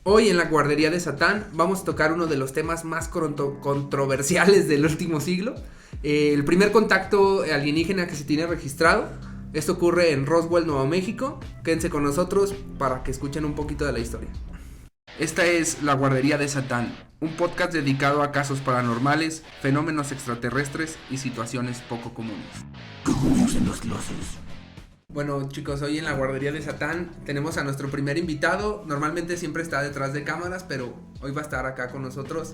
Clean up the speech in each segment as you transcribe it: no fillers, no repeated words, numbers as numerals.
Hoy en la guardería de Satán vamos a tocar uno de los temas más controversiales del último siglo. El primer contacto alienígena que se tiene registrado. Esto ocurre en Roswell, Nuevo México. Quédense con nosotros para que escuchen un poquito de la historia. Esta es La Guardería de Satán, un podcast dedicado a casos paranormales, fenómenos extraterrestres y situaciones poco comunes. Bueno, chicos, hoy en La Guardería de Satán tenemos a nuestro primer invitado. Normalmente siempre está detrás de cámaras, pero hoy va a estar acá con nosotros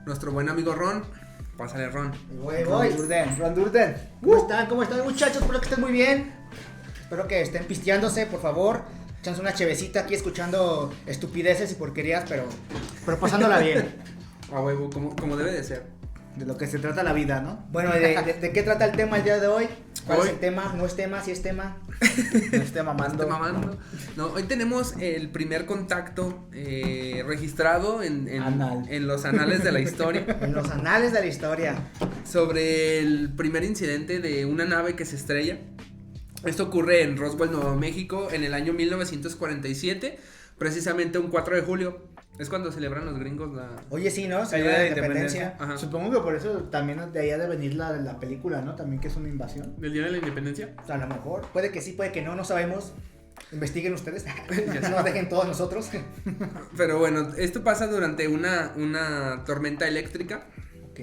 nuestro buen amigo Ron. Pásale, Ron. Ron Durden. ¿Cómo están, muchachos? Espero que estén muy bien. Espero que estén pisteándose, por favor. Echándose una chevecita aquí escuchando estupideces y porquerías, pero pasándola bien. A huevo, como debe de ser. De lo que se trata la vida, ¿no? Bueno, ¿de qué trata el tema el día de hoy? ¿Cuál es el tema? ¿No es tema? ¿Sí es tema? No esté mamando. No, hoy tenemos el primer contacto registrado en los anales de la historia. En los anales de la historia. Sobre el primer incidente de una nave que se estrella. Esto ocurre en Roswell, Nuevo México, en el año 1947, precisamente un 4 de julio. Es cuando celebran los gringos la... Oye, sí, ¿no? Celebran la independencia. Ajá. Supongo que por eso también de ahí ha de venir la película, ¿no? También que es una invasión. ¿Del día de la independencia? O sea, a lo mejor. Puede que sí, puede que no sabemos. Investiguen ustedes. No nos dejen todos nosotros. Pero bueno, esto pasa durante una tormenta eléctrica. Ok.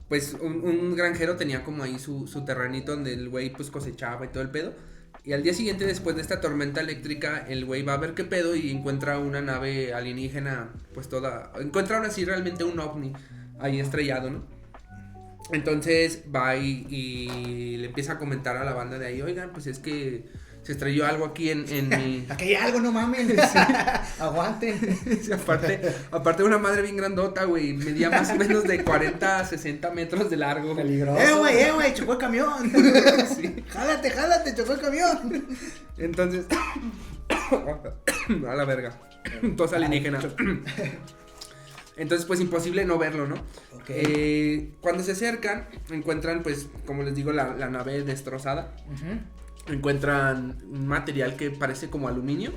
Pues un granjero tenía como ahí su terrenito donde el güey pues cosechaba y todo el pedo. Y al día siguiente, después de esta tormenta eléctrica, el güey va a ver qué pedo y encuentra una nave alienígena, pues toda... Encuentra ahora sí realmente un ovni ahí estrellado, ¿no? Entonces va y le empieza a comentar a la banda de ahí, oigan, pues es que se estrelló algo aquí en mi... Aquí hay algo, no mames. Sí. Aguanten. Sí, aparte de una madre bien grandota, güey, medía más o menos de 40 a 60 metros de largo. Peligroso. Güey, chocó el camión. Sí. Jálate, chocó el camión. Entonces, a la verga. Tos alienígena. Entonces, pues imposible no verlo, ¿no? Okay. Cuando se acercan, encuentran, pues, como les digo, la nave destrozada. Encuentran un material que parece como aluminio.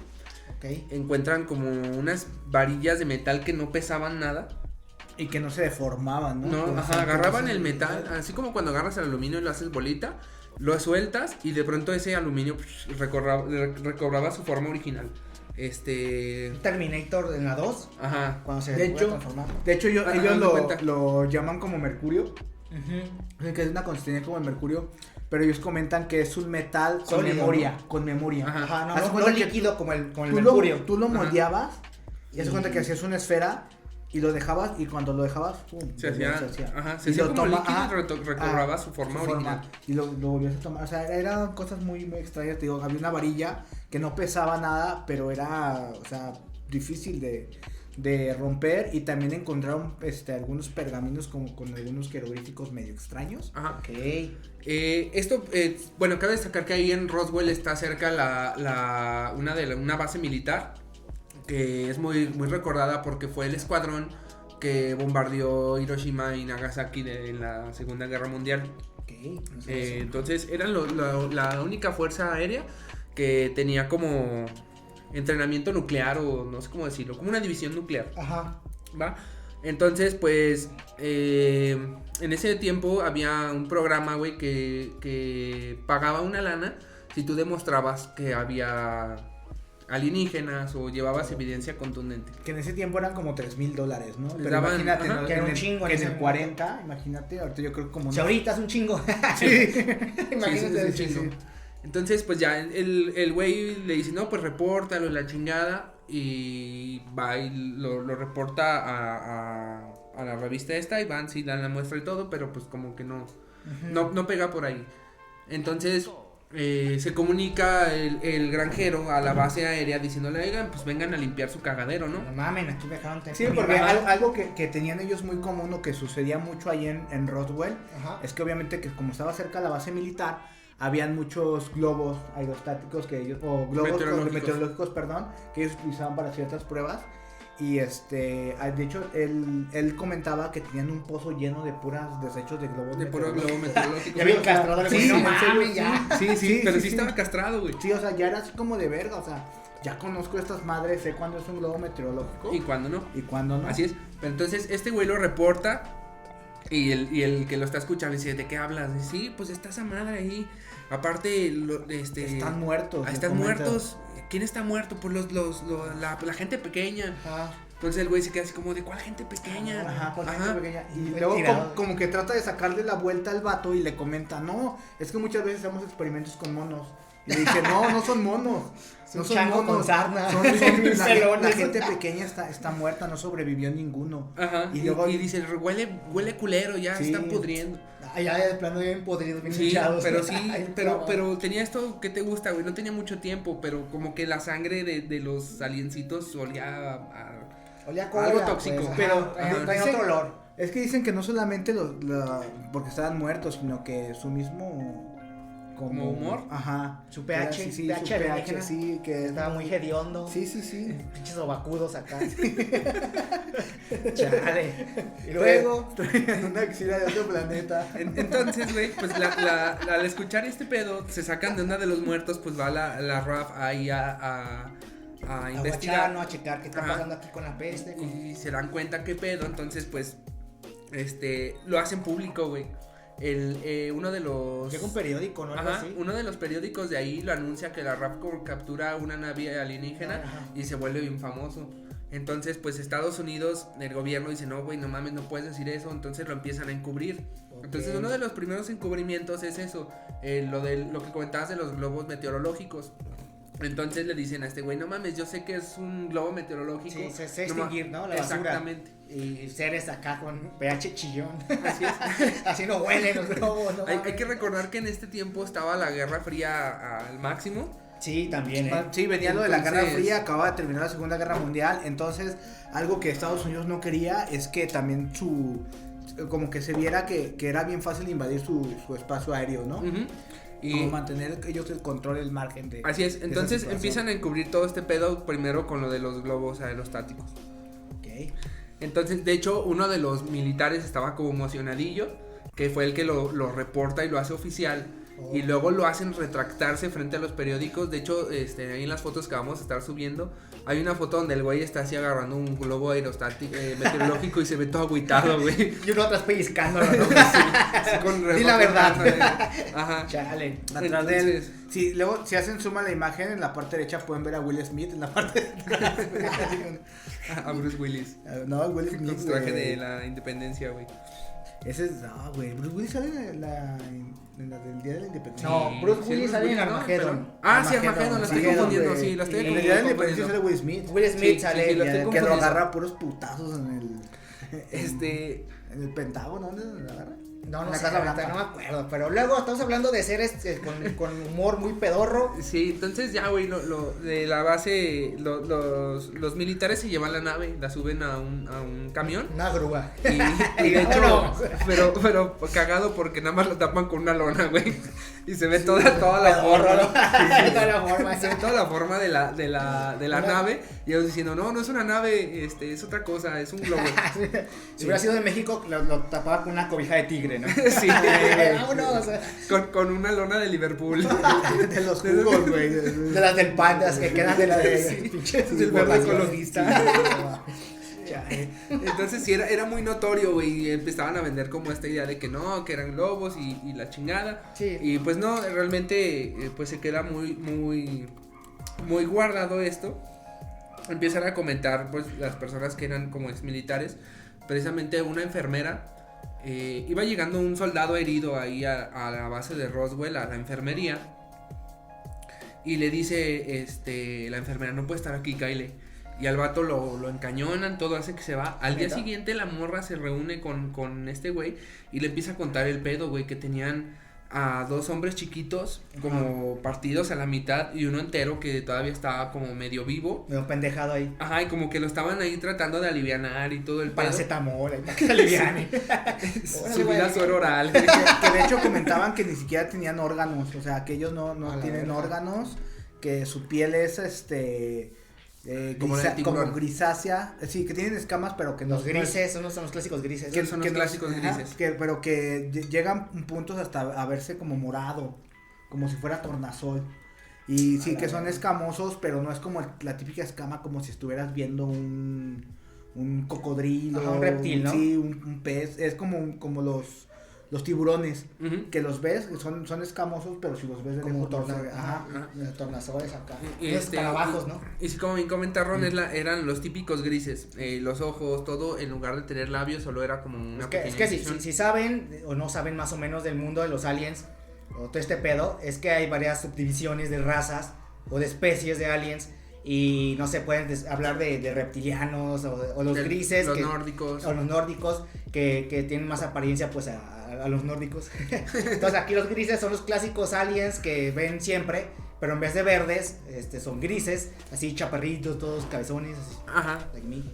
Okay. Encuentran como unas varillas de metal que no pesaban nada. Y que no se deformaban, ¿no? No, ajá, agarraban el metal, así como cuando agarras el aluminio y lo haces bolita, lo sueltas y de pronto ese aluminio recobraba su forma original. Terminator en la 2. Ajá. Cuando se transformar. De hecho, ellos Ajá, lo llaman como mercurio. Que es una consistencia como el mercurio. Pero ellos comentan que es un metal con sólido, memoria. ¿no? Con memoria. Ajá, no cuenta líquido como el mercurio. Tú lo moldeabas y haces cuenta que hacías una esfera y lo dejabas y cuando lo dejabas, pum, se hacía como líquido y recobraba su forma original. Y lo volvías a tomar, o sea, eran cosas muy, muy extrañas, te digo, había una varilla que no pesaba nada, pero era, o sea, difícil de romper y también encontraron algunos pergaminos como con algunos jeroglíficos medio extraños. Ajá. Ok. Esto, bueno, cabe destacar que ahí en Roswell está cerca una base militar que es muy, muy recordada porque fue el escuadrón que bombardeó Hiroshima y Nagasaki en la Segunda Guerra Mundial. Okay. Entonces eran la única fuerza aérea que tenía como entrenamiento nuclear o no sé cómo decirlo, como una división nuclear. Ajá. ¿Va? Entonces, pues, en ese tiempo había un programa, güey, que pagaba una lana si tú demostrabas que había alienígenas o llevabas evidencia contundente. Que en ese tiempo eran como $3,000, ¿no? Les Pero daban, imagínate, ajá, ¿no? que era un chingo en en el ese 40, imagínate, ahorita yo creo que como... Si ahorita es un chingo. Sí. Imagínate. Sí. Entonces, pues ya el güey le dice, no, pues repórtalo y la chingada. Y va y lo reporta a la revista esta. Y van, sí, dan la muestra y todo, pero pues como que no pega por ahí. Entonces se comunica el granjero a la base aérea diciéndole, oigan, pues vengan a limpiar su cagadero, ¿no? No mamen, aquí dejaron... Sí, porque algo que tenían ellos muy común o que sucedía mucho ahí en Roswell, Ajá. es que obviamente que como estaba cerca de la base militar, habían muchos globos aerostáticos que ellos, o globos meteorológicos, perdón, que ellos utilizaban para ciertas pruebas. Y de hecho, él comentaba que tenían un pozo lleno de puras desechos de globos. De puro globo meteorológico. Ya bien castrado. Sí, No en serio, mames, ya. Sí, pero sí sí. estaba castrado, güey. Sí, o sea, ya era así como de verga, o sea, ya conozco estas madres, sé cuándo es un globo meteorológico. Y cuándo no. Y cuándo no. Así es. Pero entonces este güey lo reporta y el que lo está escuchando dice, ¿de qué hablas? Y sí, pues está esa madre ahí. Aparte, están muertos. Están muertos. ¿Quién está muerto? Pues la gente pequeña. Ajá. Entonces el güey se queda así como, ¿de cuál gente pequeña? Ajá, por gente pequeña. Y Muy luego tirado. como que trata de sacarle la vuelta al vato y le comenta, no, es que muchas veces hacemos experimentos con monos. Y le dice, no son monos. No son chango monos. con sarna. Son la gente pequeña está muerta, no sobrevivió ninguno. Ajá. Y luego dice, huele culero, ya Sí. están pudriendo. Ya de plano bien podridos, bien Sí, hinchados. pero sí, Ay, pero tenía esto que te gusta, güey, no tenía mucho tiempo, pero como que la sangre de los aliencitos olía Olía a algo cola, tóxico, pues, pero traen otro olor. es que dicen que no solamente porque estaban muertos, sino que su mismo ¿Como humor? Ajá. Su pH, sí, pH su alienígena. pH, sí, que Estaba muy hediondo. Sí. Pinches ovacudos acá. Chale. Y luego. traían una axila de otro planeta. Entonces, güey, pues al escuchar este pedo, se sacan de una de los muertos, pues va la RAF ahí a investigar. Guachar, ¿no? A checar qué está Ajá. pasando aquí con la peste. Y se dan cuenta qué pedo, entonces pues lo hacen público, güey. Uno de los Llega un periódico, ¿no? Algo Ajá, así. uno de los periódicos de ahí lo anuncia que la RAF captura una nave alienígena Ajá. y se vuelve bien famoso. Entonces, pues Estados Unidos, el gobierno dice, no, güey, no mames, no puedes decir eso, entonces lo empiezan a encubrir. Ok. Entonces, uno de los primeros encubrimientos es eso, lo que comentabas de los globos meteorológicos. Entonces le dicen a este güey, no mames, yo sé que es un globo meteorológico. Sí, se no ma- extinguir, ¿no? La basura. Exactamente. Y seres acá con pH chillón. Así es. Así no huelen los globos, ¿no? Hay que recordar que en este tiempo estaba la Guerra Fría al máximo. Sí, también, Sí, venía lo de la Guerra Entonces- Fría, acababa de terminar la Segunda Guerra Mundial, entonces algo que Estados Unidos no quería es que también como que se viera que era bien fácil invadir su espacio aéreo, ¿no? Ujú. Y Como mantener ellos el control, el margen de... así es, de esa entonces situación. empiezan a encubrir todo este pedo primero con lo de los globos aerostáticos. Ok. Entonces, de hecho, uno de los militares estaba como emocionadillo, que fue el que lo reporta y lo hace oficial. Oh. Y luego lo hacen retractarse frente a los periódicos. De hecho, ahí en las fotos que vamos a estar subiendo, hay una foto donde el güey está así agarrando un globo aerostático meteorológico y se ve todo agüitado, güey. Y uno atrás pellizcándolo, ¿no? Así con Di la verdad. Ajá. Chale. Atrás de él. Entonces- Sí, luego si hacen suma la imagen, en la parte derecha pueden ver a Will Smith, en la parte de atrás. A Bruce Willis. No, Will Smith. Con su traje güey. de la independencia, güey. Ese es, no, güey. Bruce Willis sale en la del Día de la Independencia. No, Bruce Sí, Willis Bruce sale en Willis, ¿no? Armageddon. Sí, Armageddon, la estoy Armageddon, confundiendo, güey. sí, la estoy En el Día de la Independencia confundiendo. sale Will Smith. Will Smith Sí, sale sí, lo en estoy el- Que lo confundiendo. agarra puros putazos en el Pentágono, ¿dónde lo agarra? No, En no la sé, Casa ahorita Blanca. no me acuerdo. Pero luego estamos hablando de seres con humor muy pedorro. Sí, entonces ya, güey, de la base, los militares se llevan la nave, la suben a un camión. Una grúa. Y Y de hecho, vámonos. pero cagado porque nada más lo tapan con una lona, güey. Y se ve toda la Pedorro, forma. ¿no? Toda la forma. Se ve toda la forma de la Una- nave. Y ellos diciendo, no es una nave, es otra cosa, es un globo. Si hubiera sido de México, lo tapaba con una cobija de tigre, ¿no? Sí. Vámonos. Con una lona de Liverpool. De los jugos, güey. De las del Pandas que quedan de la de pinches del verde borrachos. ecologista. Entonces sí, era muy notorio, güey, y empezaban a vender como esta idea de que no, que eran globos y la chingada. Sí. Y pues no, realmente pues se queda muy guardado esto. Empiezan a comentar pues las personas que eran como exmilitares, precisamente una enfermera. Iba llegando un soldado herido ahí a la base de Roswell, a la enfermería. Y le dice, la enfermera, no puede estar aquí, Kyle. Y al vato lo encañonan, todo hace que se va. Al día ¿Neta? siguiente la morra se reúne con este güey y le empieza a contar el pedo, güey, que tenían a dos hombres chiquitos como partidos a la mitad y uno entero que todavía estaba como medio vivo. Me dio pendejado ahí. Ajá, y como que lo estaban ahí tratando de alivianar y todo el pedo. Paracetamol, ahí para que se aliviane. Subir a suero oral. Que de hecho comentaban que ni siquiera tenían órganos, o sea, que ellos no A la tienen verga. órganos, que su piel es Como la de tiburón. como grisácea, sí, que tienen escamas, pero que no Los grises, son los clásicos grises. Que son los no- clásicos ajá, grises. pero que llegan puntos hasta a verse como morado, como si fuera tornasol. Y sí que son escamosos, pero no es como la típica escama como si estuvieras viendo un cocodrilo. Ajá, un reptil, ¿no? Sí, un pez. Es como los tiburones, que los ves, son escamosos, pero si los ves de como lejos, tornasolares acá. Los escarabajos, ¿no? Y si como bien comenta Ron, eran los típicos grises, los ojos, todo, en lugar de tener labios, solo era como una Es que si saben o no saben más o menos del mundo de los aliens, o todo este pedo, es que hay varias subdivisiones de razas o de especies de aliens. Y no se pueden hablar de reptilianos o los grises. Los nórdicos. O los nórdicos que tienen más apariencia pues a los nórdicos. Entonces aquí los grises son los clásicos aliens que ven siempre, pero en vez de verdes, son grises, así chaparritos, todos cabezones, así. Ajá. Like me.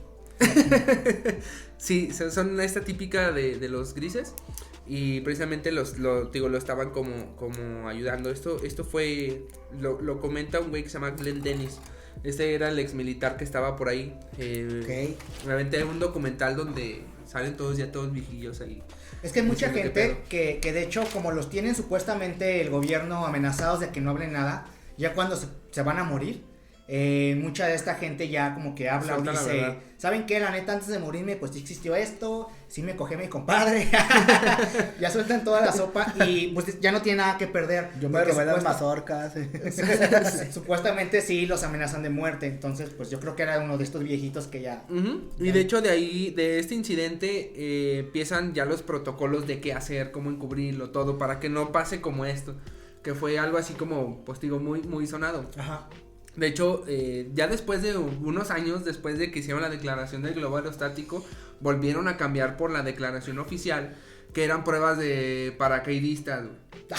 Sí, son esta típica de los grises. Y precisamente lo estaban como ayudando. Esto fue, lo comenta un güey que se llama Glenn Dennis. Este era el ex militar que estaba por ahí. Okay. Me aventé un documental donde salen todos viejillos ahí. Es que hay mucha gente que de hecho, como los tienen supuestamente el gobierno amenazados de que no hablen nada, ya cuando se van a morir, mucha de esta gente ya como que habla o dice, ¿saben qué? La neta, antes de morirme, pues sí existió esto, sí me cogí a mi compadre. Ya sueltan toda la sopa y pues ya no tiene nada que perder. Yo me robé las mazorcas. Supuestamente sí los amenazan de muerte, entonces pues yo creo que era uno de estos viejitos que ya... Y de hecho de este incidente empiezan ya los protocolos de qué hacer, cómo encubrirlo, todo, para que no pase como esto, que fue algo así como, pues digo, muy, muy sonado. Ajá. De hecho, ya después de unos años, después de que hicieron la declaración del globo aerostático, volvieron a cambiar por la declaración oficial, que eran pruebas de paracaidistas.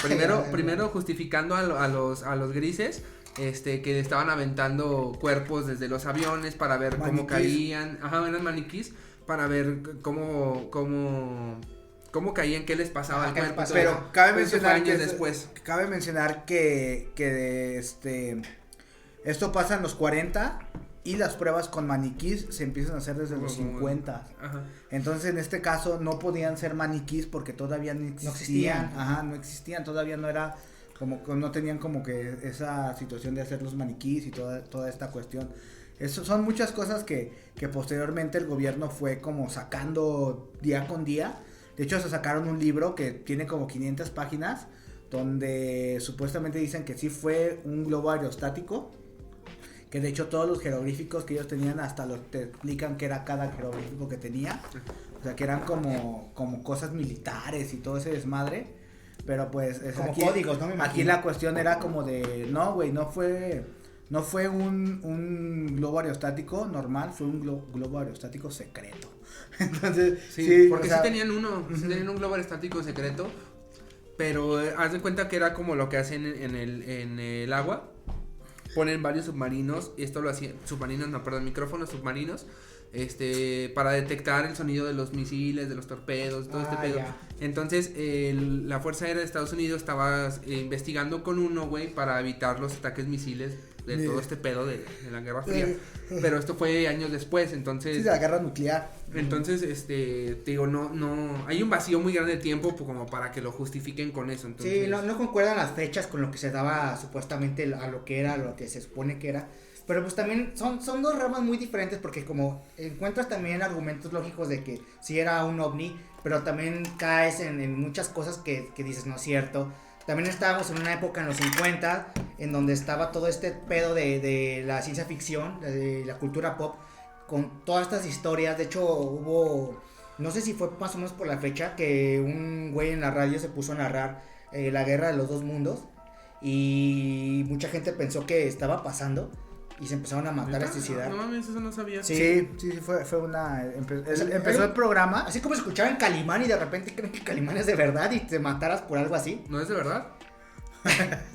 Primero justificando a los grises, que estaban aventando cuerpos desde los aviones para ver cómo caían. Ajá, eran maniquís, para ver cómo caían, qué les pasaba al cuerpo. Pero cabe mencionar que esto pasa en los 40 y las pruebas con maniquís se empiezan a hacer desde los 50. Ajá. Entonces, en este caso no podían ser maniquís porque todavía no existían. Ajá, no existían, todavía no era como que no tenían como que esa situación de hacer los maniquís y toda esta cuestión. Eso son muchas cosas que posteriormente el gobierno fue como sacando día con día. De hecho, se sacaron un libro que tiene como 500 páginas donde supuestamente dicen que sí fue un globo aerostático. Que de hecho todos los jeroglíficos que ellos tenían hasta te explican que era cada jeroglífico que tenía. O sea, que eran como cosas militares y todo ese desmadre. Pero pues como aquí, códigos, ¿no? Aquí la cuestión era como de, no güey, no fue un globo aerostático normal, fue un globo aerostático secreto. Entonces, sí, porque sí tenían tenían un globo aerostático secreto, pero haz de cuenta que era como lo que hacen en el agua. Ponen varios submarinos, y esto lo hacían, micrófonos submarinos, para detectar el sonido de los misiles, de los torpedos, todo este pedo. Ya. Entonces, la Fuerza Aérea de Estados Unidos estaba investigando con uno, güey, para evitar los ataques misiles de todo este pedo de la Guerra Fría. Pero esto fue años después, entonces... Sí, de la guerra nuclear. Entonces, te digo, no, hay un vacío muy grande de tiempo como para que lo justifiquen con eso. Entonces... Sí, no concuerdan las fechas con lo que se daba supuestamente a lo que era, lo que se supone que era. Pero pues también son dos ramas muy diferentes porque como encuentras también argumentos lógicos de que sí era un ovni, pero también caes en muchas cosas que dices no es cierto. También estábamos en una época en los 50 en donde estaba todo este pedo de la ciencia ficción, de la cultura pop, con todas estas historias. De hecho hubo, no sé si fue más o menos por la fecha, que un güey en la radio se puso a narrar la guerra de los dos mundos y mucha gente pensó que estaba pasando y se empezaron a matar, a suicidar. No mames, eso no sabía. Sí, fue una... Empezó el programa. Así como escuchaban Calimán y de repente creen que Calimán es de verdad y te mataras por algo así. ¿No es de verdad?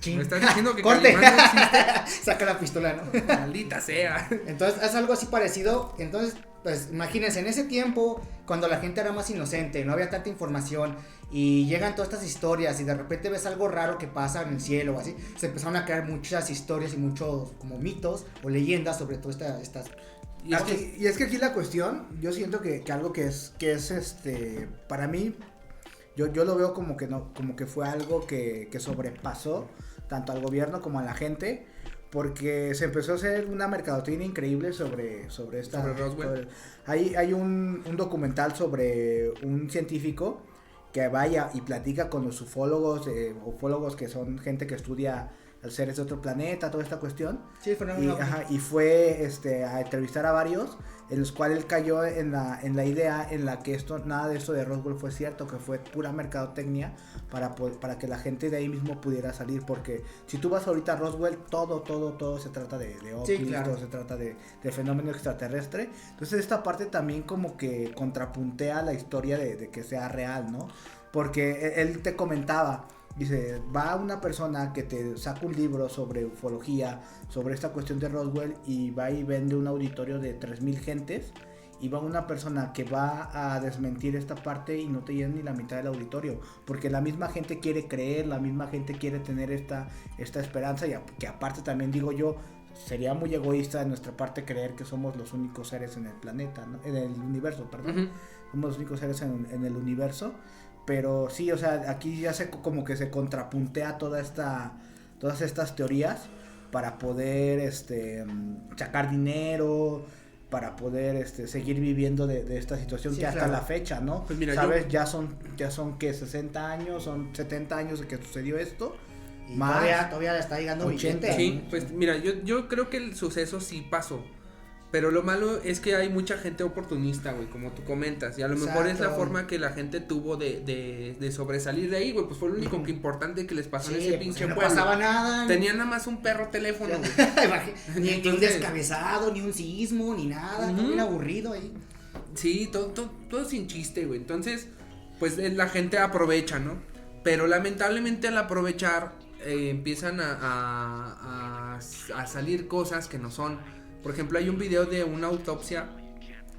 Ching. ¿Me estás diciendo que ¡Corte! Calimán no existe? Saca la pistola, ¿no? Maldita sea. Entonces es algo así parecido. Entonces, pues imagínense, en ese tiempo, cuando la gente era más inocente, no había tanta información y llegan todas estas historias y de repente ves algo raro que pasa en el cielo o así, se empezaron a crear muchas historias y muchos como mitos o leyendas sobre todas estas... Y es que aquí la cuestión, yo siento que algo que es para mí, yo lo veo como que no, como que fue algo que sobrepasó tanto al gobierno como a la gente, porque se empezó a hacer una mercadotecnia increíble sobre Roswell. Hay un documental sobre un científico que vaya y platica con los ufólogos que son gente que estudia seres de otro planeta, toda esta cuestión. Sí, y fue a entrevistar a varios, en los cuales él cayó en la idea en la que nada de esto de Roswell fue cierto, que fue pura mercadotecnia para que la gente de ahí mismo pudiera salir, porque si tú vas ahorita a Roswell, todo se trata de ovnis, sí, claro. todo se trata de fenómeno extraterrestre. Entonces esta parte también como que contrapuntea la historia de que sea real, ¿no? Porque él te comentaba, dice, va una persona que te saca un libro sobre ufología, sobre esta cuestión de Roswell, y va y vende un auditorio de 3,000 gentes, y va una persona que va a desmentir esta parte y no te llena ni la mitad del auditorio, porque la misma gente quiere creer, la misma gente quiere tener esta esperanza, y que aparte también digo yo, sería muy egoísta de nuestra parte creer que somos los únicos seres en el planeta, ¿no? En el universo, perdón. Uh-huh. Somos los únicos seres en el universo. Pero sí, o sea, aquí ya como que se contrapuntea todas estas teorías para poder sacar dinero, para poder seguir viviendo de esta situación, sí, que hasta la fecha, ¿no? Pues mira, ¿sabes? Ya son que 60 años, son 70 años de que sucedió esto. Y más todavía está llegando 80. Sí, pues mira, yo creo que el suceso sí pasó. Pero lo malo es que hay mucha gente oportunista, güey, como tú comentas. Y a lo mejor es la forma que la gente tuvo de sobresalir de ahí, güey. Pues fue lo único que importante que les pasó en ese pinche pueblo. No pasaba nada. Tenían nada más un perro teléfono, güey. Ni un descabezado, ni un sismo, ni nada. Todo bien aburrido ahí. Sí, todo sin chiste, güey. Entonces, pues la gente aprovecha, ¿no? Pero lamentablemente al aprovechar, empiezan a salir cosas que no son. Por ejemplo, hay un video de una autopsia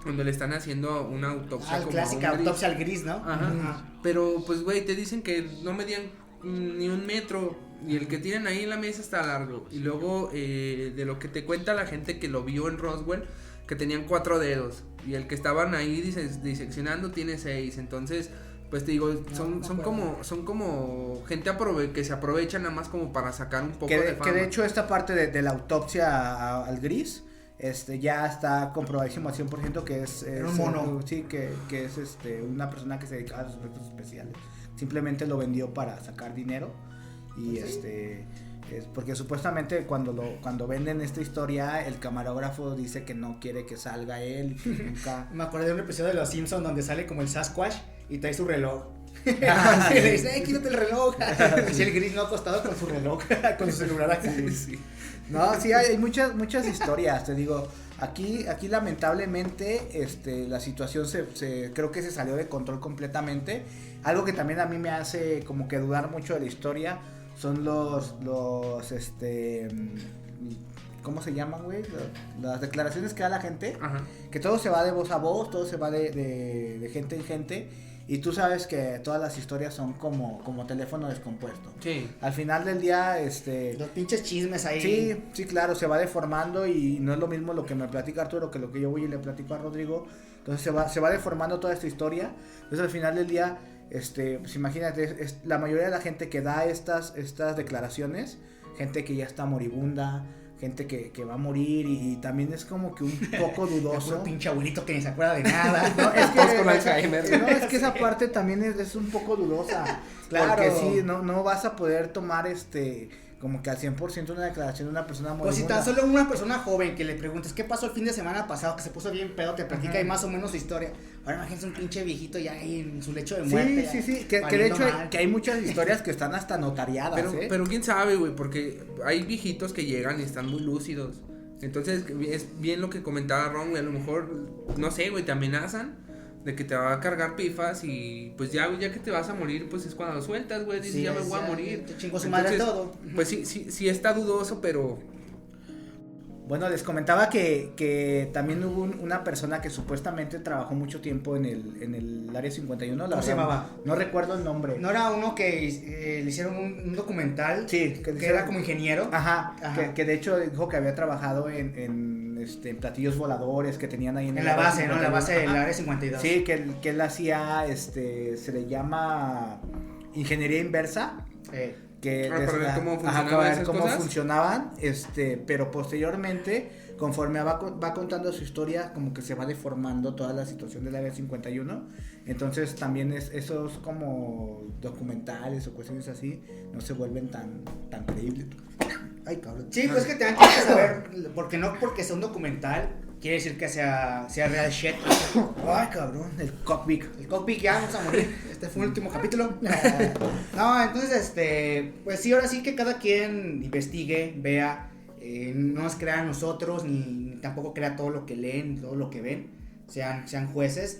donde le están haciendo una autopsia como clásica autopsia al gris, ¿no? Ajá. Pero pues güey, te dicen que no medían ni 1 metro y el que tienen ahí en la mesa está largo. Y luego de lo que te cuenta la gente que lo vio en Roswell, que tenían 4 dedos y el que estaban ahí diseccionando tiene 6. Entonces, pues te digo, son como gente que se aprovecha nada más como para sacar un poco de fama. Que de hecho esta parte de la autopsia al gris ya está comprobadísimo al 100% que es un mono. Sí, que es una persona que se dedicaba a sus efectos especiales. Simplemente lo vendió para sacar dinero y porque supuestamente cuando venden esta historia, el camarógrafo dice que no quiere que salga él, que nunca. Me acordé de un episodio de Los Simpsons donde sale como el Sasquatch y trae su reloj. Y le dice, quítate el reloj. Y el gris no acostado con su reloj, con su celular acá. Sí. No, sí, hay muchas historias, te digo. Aquí lamentablemente la situación creo que se salió de control completamente. Algo que también a mí me hace como que dudar mucho de la historia son los ¿cómo se llaman, güey? Las declaraciones que da la gente. Ajá. Que todo se va de voz a voz, todo se va de gente en gente. Y tú sabes que todas las historias son como teléfono descompuesto. Sí. Al final del día, los pinches chismes ahí. Sí, claro, se va deformando y no es lo mismo lo que me platica Arturo que lo que yo voy y le platico a Rodrigo. Entonces se va deformando toda esta historia. Entonces al final del día, pues imagínate, la mayoría de la gente que da estas declaraciones, gente que ya está moribunda, gente que va a morir y también es como que un poco dudoso. Un pinche abuelito que ni se acuerda de nada. No, es que esa parte también es un poco dudosa. Claro. Porque sí, no vas a poder tomar como que al 100% una declaración de una persona moribunda. Pues si tan solo una persona joven que le preguntes qué pasó el fin de semana pasado, que se puso bien pedo, te platica y más o menos su historia. Ahora imagínate un pinche viejito ya ahí en su lecho de muerte. Sí, que de hecho que hay muchas historias que están hasta notariadas. Pero quién sabe, güey, porque hay viejitos que llegan y están muy lúcidos. Entonces es bien lo que comentaba Ron, güey, a lo mejor, no sé, güey, te amenazan de que te va a cargar pifas y pues ya que te vas a morir, pues es cuando lo sueltas, güey, dices, ya me voy a morir. Te chingó su madre todo. Pues sí está dudoso, pero... Bueno, les comentaba que también hubo una persona que supuestamente trabajó mucho tiempo en el Área 51. ¿Cómo se llamaba? No recuerdo el nombre. ¿No era uno que le hicieron un documental? Sí. Que era como ingeniero. Ajá. Que de hecho dijo que había trabajado en platillos voladores que tenían ahí en la base, ¿no? En la base del Área 52. Sí, que él hacía, se le llama ingeniería inversa. para ver cómo funcionaban para ver esas cómo cosas. funcionaban, pero posteriormente, conforme va contando su historia, como que se va deformando toda la situación del Área 51. Entonces también esos como documentales o cuestiones así no se vuelven tan creíbles. Ay, cabrón. Sí, pues es que también tienes que saber, porque no porque sea un documental, quiere decir que sea real shit. Ay, cabrón, el cockpit. El cockpit ya vamos a morir. Este fue el último capítulo. No, entonces, pues sí, ahora sí que cada quien investigue, vea, no nos crea a nosotros, ni tampoco crea todo lo que leen, todo lo que ven. Sean jueces,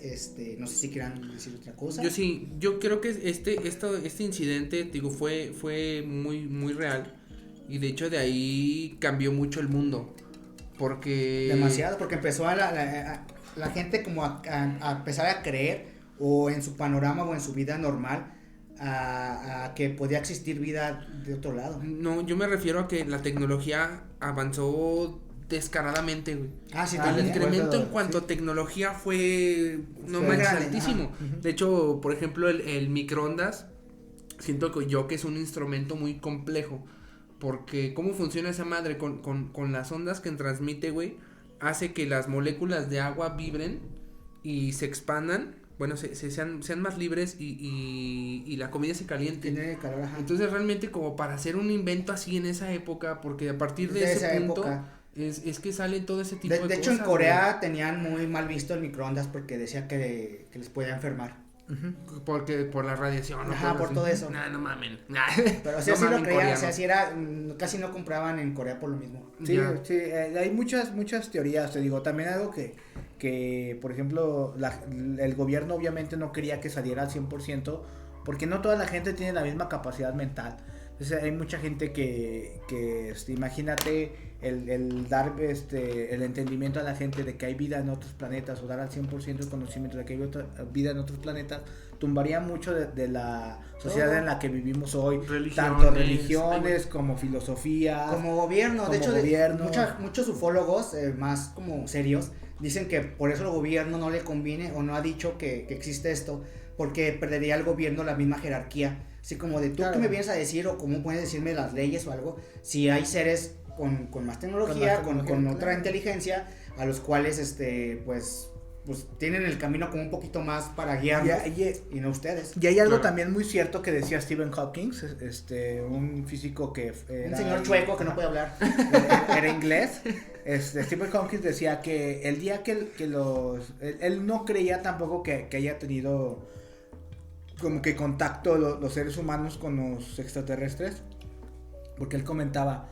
no sé si quieran decir otra cosa. Yo creo que este incidente, digo, fue muy real. Y de hecho de ahí cambió mucho el mundo. Porque... Demasiado, porque empezó la gente como a empezar a creer, o en su panorama o en su vida normal, a que podía existir vida de otro lado. No, yo me refiero a que la tecnología avanzó descaradamente, güey. Sí, El incremento en cuanto a tecnología fue altísimo. Uh-huh. De hecho, por ejemplo, el microondas, siento que es un instrumento muy complejo. Porque cómo funciona esa madre con las ondas que transmite, güey, hace que las moléculas de agua vibren y se expandan, bueno, sean más libres y la comida se caliente. Tiene calor, ajá. Entonces realmente como para hacer un invento así en esa época, porque a partir de ese punto época, es que sale todo ese tipo de cosas. De hecho, en Corea tenían muy mal visto el microondas porque decía que les podía enfermar. Porque por la radiación. Ajá, por todo eso. No mamen. Pero si así lo creían, o sea, si era, casi no compraban en Corea por lo mismo. Sí, hay muchas teorías, te digo, también algo que por ejemplo, el gobierno obviamente no quería que saliera al 100%, porque no toda la gente tiene la misma capacidad mental. Entonces hay mucha gente que imagínate el dar el entendimiento a la gente de que hay vida en otros planetas, o dar al 100% el conocimiento de que hay vida en otros planetas, tumbaría mucho de la sociedad en la que vivimos hoy, tanto religiones como filosofía, como gobierno. De hecho, muchos ufólogos más como serios dicen que por eso el gobierno no le conviene, o no ha dicho que existe esto, porque perdería el gobierno la misma jerarquía. Así como de tú, claro, ¿qué me vienes a decir, o cómo puedes decirme las leyes o algo? Si hay seres con más tecnología, con otra inteligencia, a los cuales pues tienen el camino como un poquito más para guiarnos, y no ustedes. Y hay algo también muy cierto que decía Stephen Hawking, un físico que era un señor chueco que no puede hablar. Era inglés. Stephen Hawking decía que el día que él no creía tampoco que haya tenido como que contacto los seres humanos con los extraterrestres, porque él comentaba: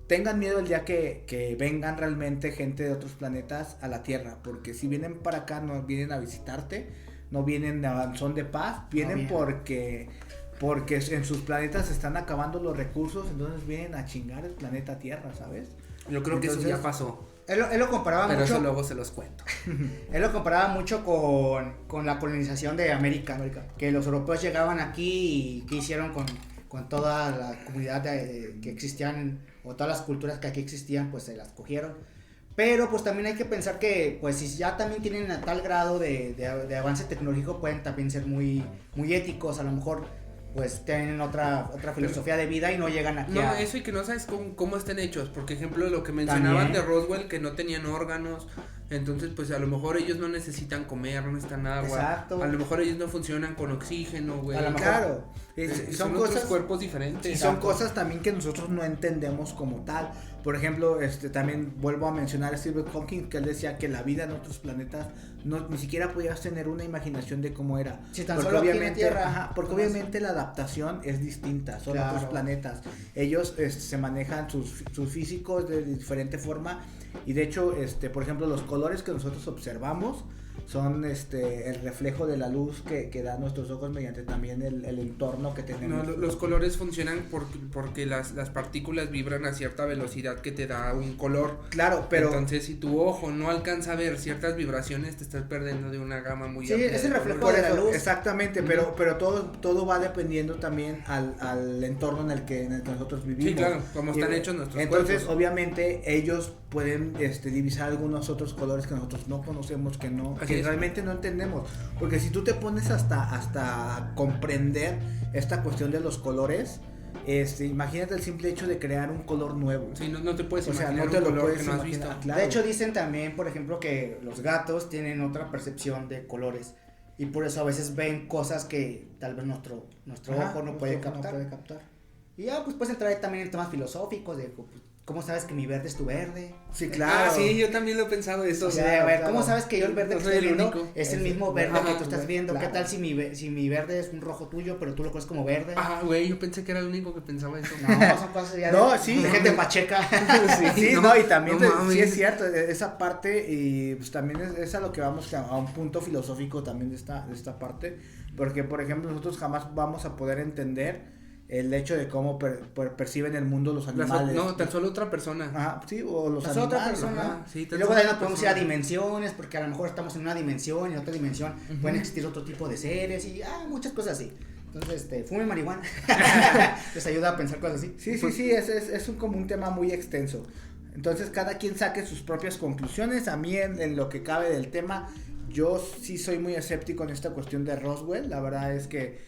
tengan miedo el día que vengan realmente gente de otros planetas a la Tierra, porque si vienen para acá no vienen a visitarte, no vienen a son de paz, vienen porque en sus planetas se están acabando los recursos, entonces vienen a chingar el planeta Tierra, ¿sabes? Yo creo que eso ya pasó. Él lo comparaba pero mucho. Pero eso luego se los cuento. Él lo comparaba mucho con la colonización de América. Que los europeos llegaban aquí y ¿qué hicieron con toda la comunidad que existían, o todas las culturas que aquí existían? Pues se las cogieron. Pero pues también hay que pensar que pues si ya también tienen a tal grado de avance tecnológico, pueden también ser muy éticos. A lo mejor pues tienen otra filosofía de vida y no llegan aquí eso, y que no sabes cómo estén hechos. Por ejemplo, lo que mencionaban de Roswell, que no tenían órganos. Entonces, pues a lo mejor ellos no necesitan comer, no necesitan agua. Exacto. A lo mejor ellos no funcionan con oxígeno, güey. A lo mejor, claro. Son cosas, cuerpos diferentes. Y son cosas también que nosotros no entendemos como tal. Por ejemplo, también vuelvo a mencionar a Stephen Hawking, que él decía que la vida en otros planetas ni siquiera podías tener una imaginación de cómo era. Si tan solo aquí en la Tierra. Porque obviamente la adaptación es distinta, son otros planetas. Ellos se manejan sus físicos de diferente forma, y de hecho, por ejemplo, los colores que nosotros observamos son el reflejo de la luz que dan nuestros ojos mediante también el entorno que tenemos. No, los colores funcionan porque las partículas vibran a cierta velocidad que te da un color. Claro, pero entonces si tu ojo no alcanza a ver ciertas vibraciones, te estás perdiendo de una gama muy amplia. Sí, es el reflejo de la luz. Exactamente, pero todo va dependiendo también al entorno en el que nosotros vivimos. Sí, claro, como están hechos nuestros entonces, cuerpos. Obviamente, ellos pueden divisar algunos otros colores que nosotros no conocemos, que realmente no entendemos. Porque si tú te pones hasta comprender esta cuestión de los colores, imagínate el simple hecho de crear un color nuevo. Sí, no te puedes imaginar no te un lo color que no has visto. Claro. De hecho dicen también, por ejemplo, que los gatos tienen otra percepción de colores y por eso a veces ven cosas que tal vez nuestro ojo no puede captar. Y ya pues puedes entrar también en temas filosóficos de ¿cómo sabes que mi verde es tu verde? Sí, claro. Sí, yo también lo he pensado eso. O sea, a ver, ¿cómo sabes que yo el verde que estoy viendo es el mismo verde que tú estás viendo? Claro. ¿Qué tal si mi verde es un rojo tuyo, pero tú lo conoces como verde? Güey, yo pensé que era el único que pensaba eso. No, son cosas ya de gente pacheca. Sí, y también sí es cierto, esa parte, y pues también es a lo que vamos a un punto filosófico también de esta parte, porque por ejemplo nosotros jamás vamos a poder entender el hecho de cómo perciben el mundo los animales. Tan solo otra persona. Ajá, sí, o los animales. Otra persona. Sí, y luego de ahí nos podemos ir a dimensiones, porque a lo mejor estamos en una dimensión y en otra dimensión pueden existir otro tipo de seres y muchas cosas así. Entonces, fumen marihuana. Les ayuda a pensar cosas así. Sí, es como un tema muy extenso. Entonces, cada quien saque sus propias conclusiones. A mí, en lo que cabe del tema, yo sí soy muy escéptico en esta cuestión de Roswell. La verdad es que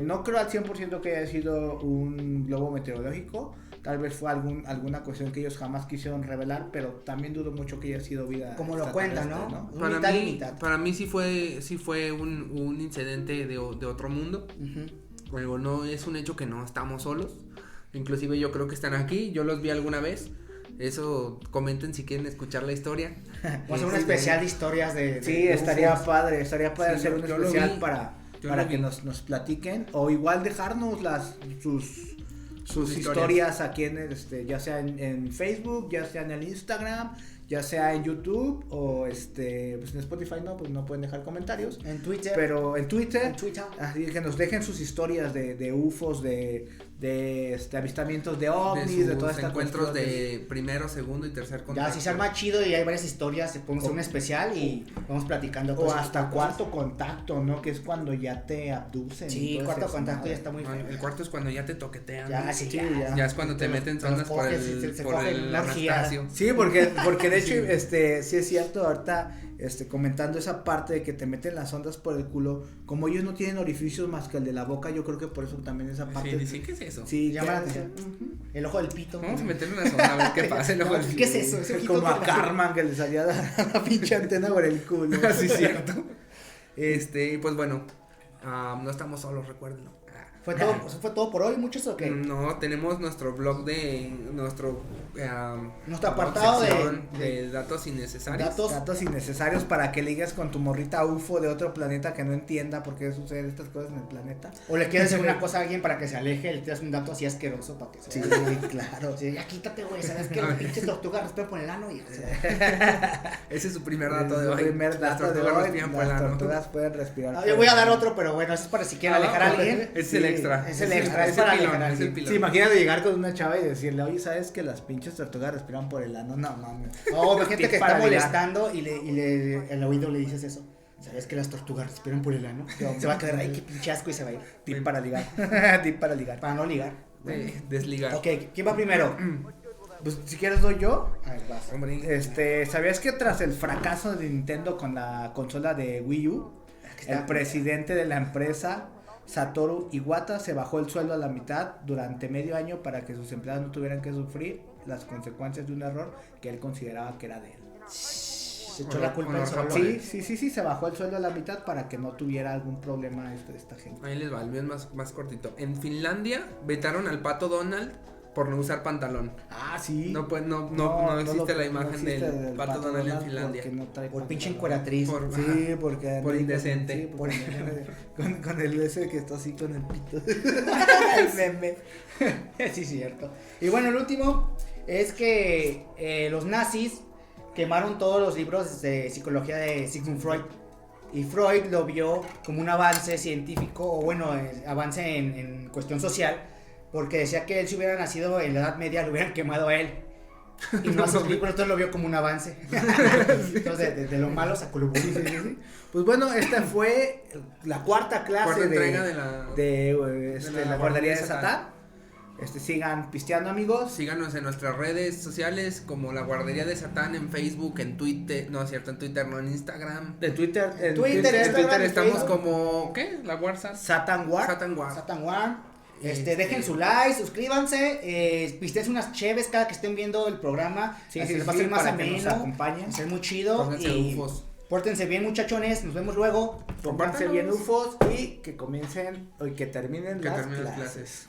no creo al 100% que haya sido un globo meteorológico. Tal vez fue alguna cuestión que ellos jamás quisieron revelar, pero también dudo mucho que haya sido vida. Como lo cuentan, ¿no? Para mí sí fue un incidente de otro mundo. Luego, no es un hecho que no estamos solos. Inclusive yo creo que están aquí. Yo los vi alguna vez. Eso, comenten si quieren escuchar la historia. O hacer un especial de historias de sí, estaría padre hacer un especial para que nos platiquen, o igual dejarnos sus historias aquí ya sea en Facebook, ya sea en el Instagram, ya sea en YouTube, o pues en Spotify pues no pueden dejar comentarios. En Twitter. Pero en Twitter. Así que nos dejen sus historias de UFOs, de avistamientos de ovnis, de todas estas encuentros de primero, segundo y tercer contacto. Ya, si se arma chido y hay varias historias, se podemos hacer un especial y vamos platicando cosas. O hasta cuarto contacto, ¿no? Que es cuando ya te abducen. Sí, cuarto contacto ya está muy feo. El cuarto es cuando ya te toquetean. Ya, sí, ya. Ya es cuando te meten sondas por el Anastasio. Sí, porque de hecho, sí es cierto, ahorita comentando esa parte de que te meten las ondas por el culo, como ellos no tienen orificios más que el de la boca, yo creo que por eso también esa parte. Sí, dicen, ¿qué es eso? Sí, llama la atención. El ojo del pito. Vamos a meterle una sonda a ver qué pasa. ¿Qué es eso? Es como a Carmen que le salía la pinche antena por el culo. Así es cierto. Pues bueno, no estamos solos, recuérdenlo. ¿Fue todo por hoy, muchos o qué? No, tenemos nuestro blog nuestro apartado de datos innecesarios. Datos innecesarios para que ligues con tu morrita UFO de otro planeta que no entienda por qué suceden estas cosas en el planeta. O le quieres decir una cosa a alguien para que se aleje, le tiras un dato así asqueroso para que se Sí, claro. Sí, ya quítate, güey, ¿sabes qué? Las pinches tortugas respiran por el ano y... Ese es su primer dato de hoy. Las tortugas pueden respirar. Yo voy a dar otro, pero bueno, eso es para si quieren alejar a alguien. Es el extra. Es el extra, es para alejar a alguien. Sí, imagínate llegar con una chava y decirle, oye, ¿sabes que las pinches tortugas respiran por el ano? No, mames. No, hay gente que está molestando y el oído le dices eso. ¿Sabes que las tortugas respiran por el ano? Se va a quedar ahí, qué pinche asco, y se va a ir. Tip para ligar. Tip para ligar. Para no ligar. Desligar. Ok, ¿quién va primero? Pues si quieres doy yo. A ver, vas. Hombre. ¿Sabías que tras el fracaso de Nintendo con la consola de Wii U, el presidente de la empresa, Satoru Iwata, se bajó el sueldo a la mitad durante medio año para que sus empleados no tuvieran que sufrir las consecuencias de un error que él consideraba que era de él? Se echó la culpa solo. Sí, se bajó el sueldo a la mitad para que no tuviera algún problema esta gente. Ahí les va, el mío es más cortito. En Finlandia vetaron al pato Donald por no usar pantalón. Ah, sí. No existe la imagen del pato Donald en Finlandia. Por pinche encueratriz. Porque por indecente. Sí, por con el ese que está así con el pito. El meme. Sí, cierto. Y bueno, el último es que los nazis quemaron todos los libros de psicología de Sigmund Freud. Y Freud lo vio como un avance científico, o bueno, avance en cuestión social, porque decía que él, si hubiera nacido en la Edad Media, lo hubieran quemado a él. Y no a sus libros, entonces lo vio como un avance. Entonces, de lo malo sacó lo bueno. Pues bueno, esta fue la cuarta clase entrega de la guardería de Satán. Sigan pisteando, amigos. Síganos en nuestras redes sociales como la guardería de Satán, en Facebook, en Twitter, no es cierto, en Twitter, no, en Instagram. En Twitter estamos como, ¿qué? La WhatsApp. Satan War. Satan War. Dejen su like, suscríbanse, pisten unas cheves cada que estén viendo el programa. Sí, les va a ser más ameno. Acompañen. Va a ser muy chido. Pónganse ufos. Pórtense bien, muchachones. Nos vemos luego. Pónganse bien ufos y que comiencen o que terminen las clases.